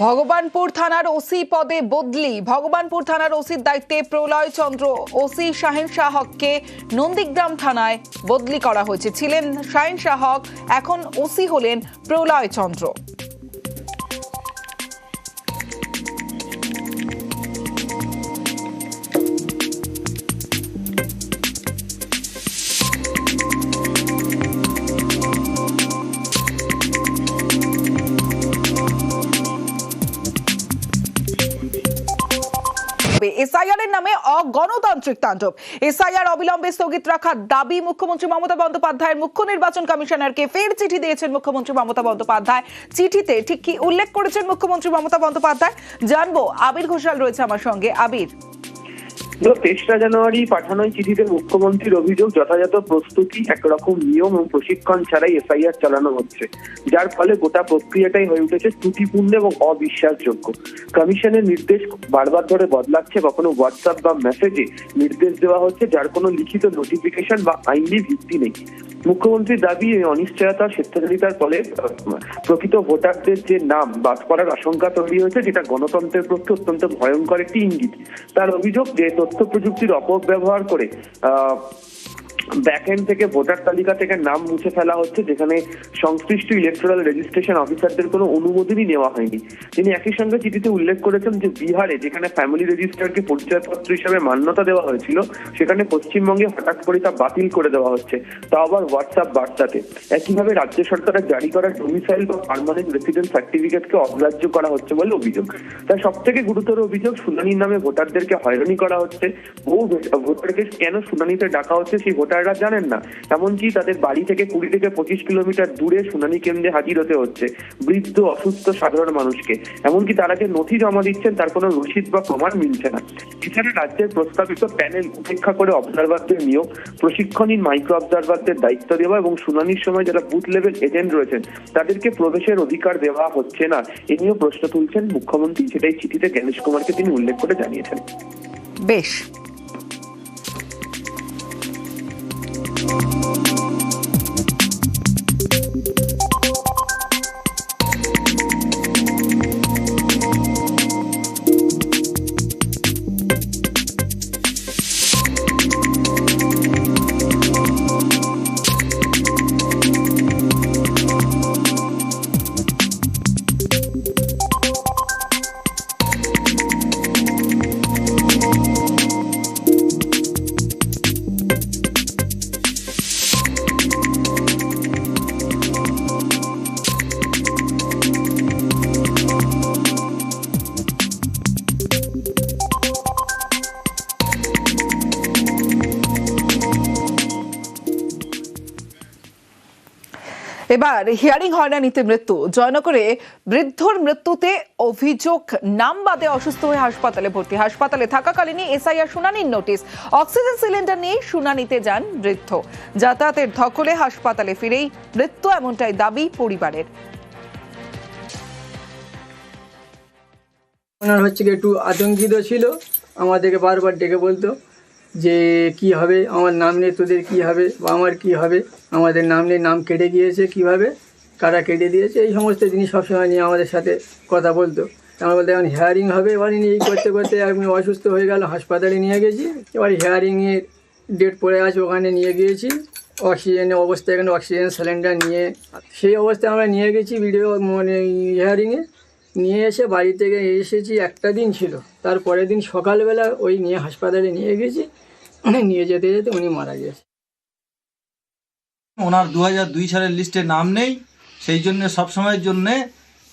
ভগবানপুর থানার ওসি পদে বদলি। ভগবানপুর থানার ওসির দায়িত্বে প্রলয় চন্দ্র। ওসি শাহিন শাহকে নন্দীগ্রাম থানায় বদলি করা হয়েছে। ছিলেন শাহিন শাহ, এখন ওসি হলেন প্রলয় চন্দ্র। এসআইআর এর নামে অগণতান্ত্রিক তাণ্ডব। এসআইআর অবিলম্বে স্থগিত রাখার দাবি মুখ্যমন্ত্রী মমতা বন্দ্যোপাধ্যায়ের। মুখ্য নির্বাচন কমিশনারকে ফের চিঠি দিয়েছেন মুখ্যমন্ত্রী মমতা বন্দ্যোপাধ্যায়। চিঠিতে ঠিক কি উল্লেখ করেছেন মুখ্যমন্ত্রী মমতা বন্দ্যোপাধ্যায় জানবো। আবির ঘোষাল রয়েছে আমার সঙ্গে। আবির, তেসরা জানুয়ারি পাঠানো চিঠিতে মুখ্যমন্ত্রীর অভিযোগ, যথাযথ প্রস্তুতি, একরকম নিয়ম ও প্রশিক্ষণ ছাড়াই এসআইআর চালানো হচ্ছে, যার ফলে গোটা প্রক্রিয়াটাই হয়ে উঠেছে ত্রুটিপূর্ণ এবং অবিশ্বাসযোগ্য। কমিশনের নির্দেশ বারবার ধরে বদলাচ্ছে, কখনো হোয়াটসঅ্যাপ বা মেসেজে নির্দেশ দেওয়া হচ্ছে যার কোনো লিখিত নোটিফিকেশন বা আইনি ভিত্তি নেই। মুখ্যমন্ত্রীর দাবি, এই অনিশ্চয়তা স্বেচ্ছাচারিতার ফলে প্রকৃত ভোটারদের যে নাম বাদ পড়ার আশঙ্কা তৈরি হয়েছে, যেটা গণতন্ত্রের পক্ষে অত্যন্ত ভয়ঙ্কর একটি ইঙ্গিত। তার অভিযোগ যে তথ্য প্রযুক্তির অপব্যবহার করে ব্যাকএন্ড থেকে ভোটার তালিকা থেকে নাম মুছে ফেলা হচ্ছে, যেখানে সংশ্লিষ্ট ইলেকট্রাল রেজিস্ট্রেশন অফিসারদের কোনো অনুমোদনই নেওয়া হয়নি। তিনি একই সঙ্গে চিঠিতে উল্লেখ করেছেন যে বিহারে যেখানে ফ্যামিলি রেজিস্টারকে পরিচয়পত্র হিসেবে মান্যতা দেওয়া হয়েছিল, সেখানে পশ্চিমবঙ্গে হঠাৎ করে তা বাতিল করে দেওয়া হচ্ছে, তা আবার হোয়াটসঅ্যাপ বার্তাতে। একইভাবে রাজ্য সরকারের জারি করা ডোমিসাইল বা পার্মানেন্ট রেসিডেন্স সার্টিফিকেটকে অগ্রাহ্য করা হচ্ছে বলে অভিযোগ। তার সব থেকে গুরুতর অভিযোগ, শুনানির নামে ভোটারদেরকে হয়রানি করা হচ্ছে। বহু ভোটারকে কেন শুনানিতে ডাকা হচ্ছে সেই ভোটাররা জানেন না। এমনকি তাদের বাড়ি থেকে 20 থেকে 25 কিলোমিটার দূরে শুনানি কেন্দ্রে হাজির হতে হচ্ছে বৃদ্ধ, অসুস্থ সাধারণ মানুষকে। এমনকি তারা যে নথি জমা দিচ্ছেন তার কোনো রসিদ বা প্রমাণ মিলছে না। এছাড়া রাজ্যের প্রস্তাবিত প্যানেল উপেক্ষা করে অবজারভারদের নিয়োগ, প্রশিক্ষণহীন মাইক্রো অবজারভারদের দায়িত্ব দেওয়া এবং শুনানির সময় যারা বুথ লেভেল এজেন্ট রয়েছেন তাদেরকে প্রবেশের অধিকার দেওয়া হচ্ছে না, এ নিয়েও প্রশ্ন তুলছেন মুখ্যমন্ত্রী। সেটাই চিঠিতে জ্ঞানেশ কুমারকে তিনি উল্লেখ করে জানিয়েছেন। বেশ। এবার হিয়ারিং হয়রানিতে মৃত্যু। জয়নগরে বৃদ্ধর মৃত্যুতে অভিযোগ, নাম বাদে অসুস্থ হয়ে হাসপাতালে ভর্তি। হাসপাতালে থাকাকালীনই এসআইআর শুনানির নোটিশ। অক্সিজেন সিলিন্ডার নিয়ে শুনানিতে যান বৃদ্ধ। যাতায়াতের ধকলে হাসপাতালে ফিরেই মৃত্যু, এমনটাই দাবি পরিবারের। ওনার হচ্ছে কি একটু আতঙ্কিত ছিল, আমাদেরকে বারবার ডেকে বলতো যে কি হবে, আমার নাম নেই, তোদের কি হবে বা আমার কি হবে, আমাদের নাম নেই, নাম কেটে গিয়েছে, কিভাবে কারা কেটে দিয়েছে, এই সমস্ত জিনিস সবসময় নিয়ে আমাদের সাথে কথা বলতো। আমরা বলতে এখন হিয়ারিং হবে, এবার এই করতে করতে আমি অসুস্থ হয়ে গেল, হাসপাতালে নিয়ে গেছি। এবার হিয়ারিংয়ের ডেট পড়ে আছে, ওখানে নিয়ে গিয়েছি। অক্সিজেনের অবস্থা, এখানে অক্সিজেন সিলিন্ডার নিয়ে সেই অবস্থায় আমরা নিয়ে গেছি ভিডিও হিয়ারিংয়ে। নিয়ে এসে বাড়ি থেকে এসেছি, একটা দিন ছিল, তার পরের দিন সকালবেলা ওই নিয়ে হাসপাতালে নিয়ে গেছি। নিয়ে যেতে যেতে উনি মারা গেছে। ওনার 2002 সালের লিস্টে নাম নেই, সেই জন্য সবসময়ের জন্যে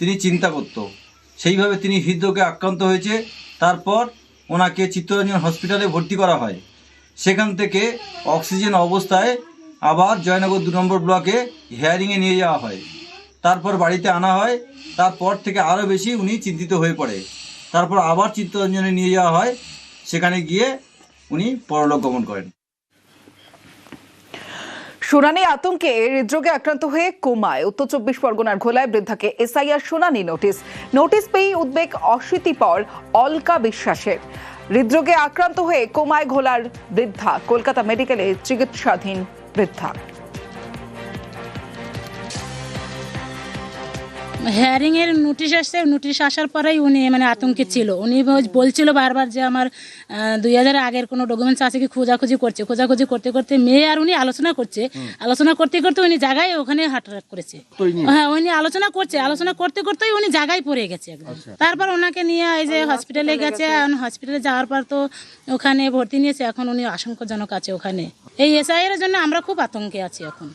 তিনি চিন্তা করত। সেইভাবে তিনি হৃদরোগে আক্রান্ত হয়েছে। তারপর ওনাকে চিত্তরঞ্জন হসপিটালে ভর্তি করা হয়। সেখান থেকে অক্সিজেন অবস্থায় আবার জয়নগর 2 নম্বর ব্লকে হিয়ারিংয়ে নিয়ে যাওয়া হয়। তারপর বাড়িতে আনা হয়। তারপর থেকে আরও বেশি উনি চিন্তিত হয়ে পড়ে। তারপর আবার চিত্তরঞ্জনে নিয়ে যাওয়া হয়, সেখানে গিয়ে উনি পরলোক গমন করেন। শুনানি আতঙ্কে হৃদরোগে আক্রান্ত হয়ে কোমায়। উত্তর 24 পরগনার ঘোলায় বৃদ্ধাকে এসআইআর শুনানি নোটিশ পেয়ে উদ্বেগ অশীতিপর অলকা বিশ্বাসের। হৃদরোগে আক্রান্ত হয়ে কোমায় ঘোলার বৃদ্ধা, কলকাতা মেডিকেলে চিকিৎসাধীন বৃদ্ধা। হেয়ারিং এর নোটিশ আসছে, নোটিশ আসার পরেই উনি মানে আতঙ্কে ছিল। উনি বলছিল বারবার যে আমার 2000 আগের কোনো ডকুমেন্টস আছে কি খোঁজাখুঁজি করতে করতে মেয়ে আর উনি আলোচনা করতে উনি জায়গায় ওখানে হার্ট অ্যাটাক করেছে। হ্যাঁ, উনি আলোচনা করতেই উনি জায়গায় পড়ে গেছে একদম। তারপর ওনাকে নিয়ে এই যে হসপিটালে গেছে। হসপিটালে যাওয়ার পর তো ওখানে ভর্তি নিয়েছে, এখন উনি আশঙ্কাজনক আছে ওখানে। এই এসআই এর জন্য আমরা খুব আতঙ্কে আছি এখন।